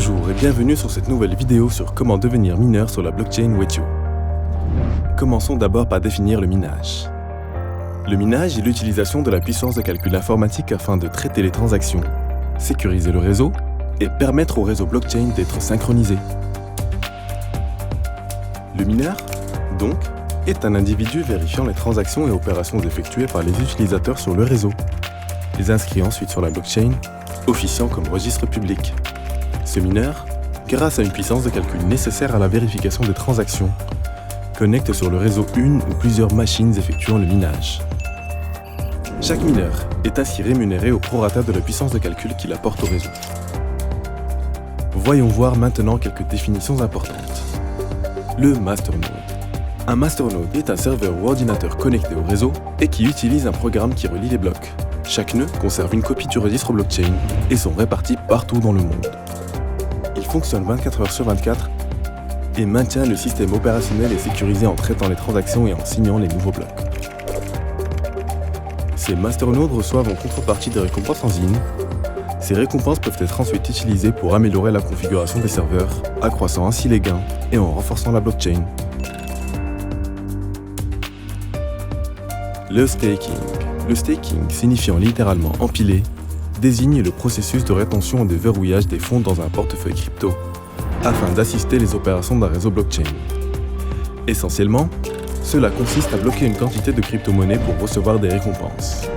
Bonjour et bienvenue sur cette nouvelle vidéo sur comment devenir mineur sur la blockchain Wetio. Commençons d'abord par définir le minage. Le minage est l'utilisation de la puissance de calcul informatique afin de traiter les transactions, sécuriser le réseau et permettre au réseau blockchain d'être synchronisé. Le mineur, donc, est un individu vérifiant les transactions et opérations effectuées par les utilisateurs sur le réseau, les inscrit ensuite sur la blockchain, officiant comme registre public. Ce mineur, grâce à une puissance de calcul nécessaire à la vérification des transactions, connecte sur le réseau une ou plusieurs machines effectuant le minage. Chaque mineur est ainsi rémunéré au prorata de la puissance de calcul qu'il apporte au réseau. Voyons voir maintenant quelques définitions importantes. Le masternode. Un masternode est un serveur ou ordinateur connecté au réseau et qui utilise un programme qui relie les blocs. Chaque nœud conserve une copie du registre blockchain et sont répartis partout dans le monde. Il fonctionne 24 heures sur 24 et maintient le système opérationnel et sécurisé en traitant les transactions et en signant les nouveaux blocs. Ces masternodes reçoivent en contrepartie des récompenses en ZIN. Ces récompenses peuvent être ensuite utilisées pour améliorer la configuration des serveurs, accroissant ainsi les gains et en renforçant la blockchain. Le staking. Le staking, signifiant littéralement empiler, désigne le processus de rétention et de verrouillage des fonds dans un portefeuille crypto, afin d'assister les opérations d'un réseau blockchain. Essentiellement, cela consiste à bloquer une quantité de crypto-monnaies pour recevoir des récompenses.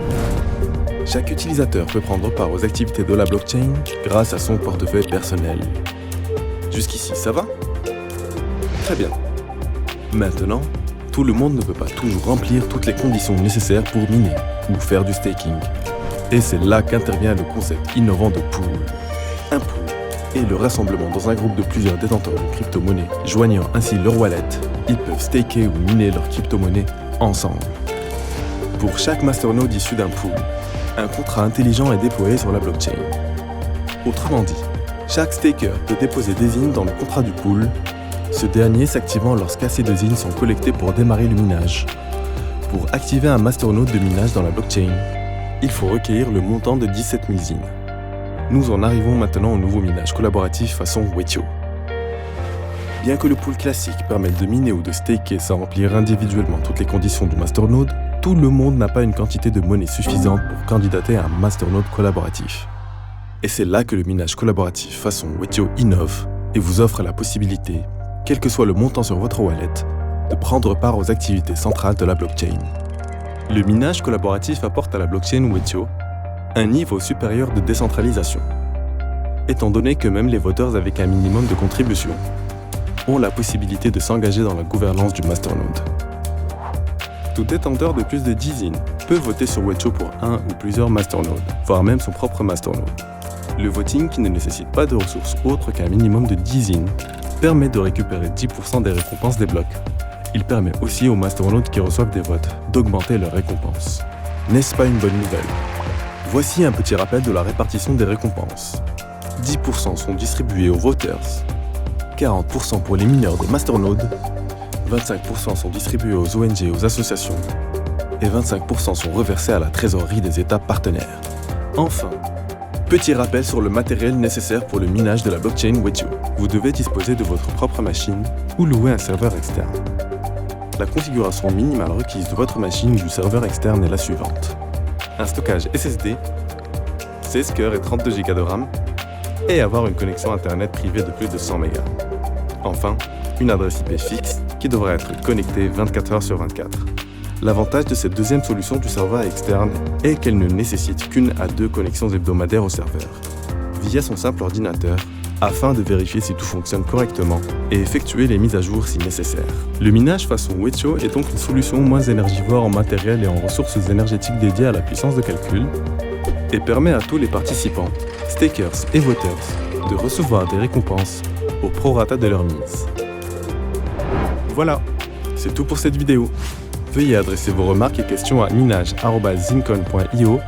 Chaque utilisateur peut prendre part aux activités de la blockchain grâce à son portefeuille personnel. Jusqu'ici, ça va ? Très bien. Maintenant, tout le monde ne peut pas toujours remplir toutes les conditions nécessaires pour miner ou faire du staking. Et c'est là qu'intervient le concept innovant de pool. Un pool est le rassemblement dans un groupe de plusieurs détenteurs de crypto-monnaies, joignant ainsi leur wallet. Ils peuvent staker ou miner leurs crypto-monnaies ensemble. Pour chaque masternode issu d'un pool, un contrat intelligent est déployé sur la blockchain. Autrement dit, chaque staker peut déposer des ZIN dans le contrat du pool, ce dernier s'activant lorsqu'assez de ZIN sont collectés pour démarrer le minage. Pour activer un masternode de minage dans la blockchain, il faut recueillir le montant de 17 000 ZIN. Nous en arrivons maintenant au nouveau minage collaboratif façon Wetio. Bien que le pool classique permette de miner ou de staker sans remplir individuellement toutes les conditions du masternode, tout le monde n'a pas une quantité de monnaie suffisante pour candidater à un masternode collaboratif. Et c'est là que le minage collaboratif façon Wetio innove et vous offre la possibilité, quel que soit le montant sur votre wallet, de prendre part aux activités centrales de la blockchain. Le minage collaboratif apporte à la blockchain Wetio un niveau supérieur de décentralisation, étant donné que même les voteurs avec un minimum de contribution ont la possibilité de s'engager dans la gouvernance du masternode. Tout détenteur de plus de 10 ZIN peut voter sur Wetio pour un ou plusieurs masternodes, voire même son propre masternode. Le voting, qui ne nécessite pas de ressources autres qu'un minimum de 10 ZIN, permet de récupérer 10% des récompenses des blocs. Il permet aussi aux masternodes qui reçoivent des votes d'augmenter leurs récompenses. N'est-ce pas une bonne nouvelle ? Voici un petit rappel de la répartition des récompenses. 10% sont distribués aux voters, 40% pour les mineurs des masternodes, 25% sont distribués aux ONG et aux associations, et 25% sont reversés à la trésorerie des États partenaires. Enfin, petit rappel sur le matériel nécessaire pour le minage de la blockchain Wetio. Vous devez disposer de votre propre machine ou louer un serveur externe. La configuration minimale requise de votre machine ou du serveur externe est la suivante. Un stockage SSD, 16 cœurs et 32 Go de RAM, et avoir une connexion internet privée de plus de 100 MB. Enfin, une adresse IP fixe qui devra être connectée 24 heures sur 24. L'avantage de cette deuxième solution du serveur externe est qu'elle ne nécessite qu'une à deux connexions hebdomadaires au serveur, via son simple ordinateur, afin de vérifier si tout fonctionne correctement et effectuer les mises à jour si nécessaire. Le minage façon Wetio est donc une solution moins énergivore en matériel et en ressources énergétiques dédiées à la puissance de calcul et permet à tous les participants, stakers et voters, de recevoir des récompenses au prorata de leur mise. Voilà, c'est tout pour cette vidéo. Veuillez adresser vos remarques et questions à minage@zincon.io.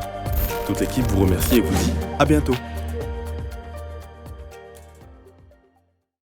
Toute l'équipe vous remercie et vous dit à bientôt.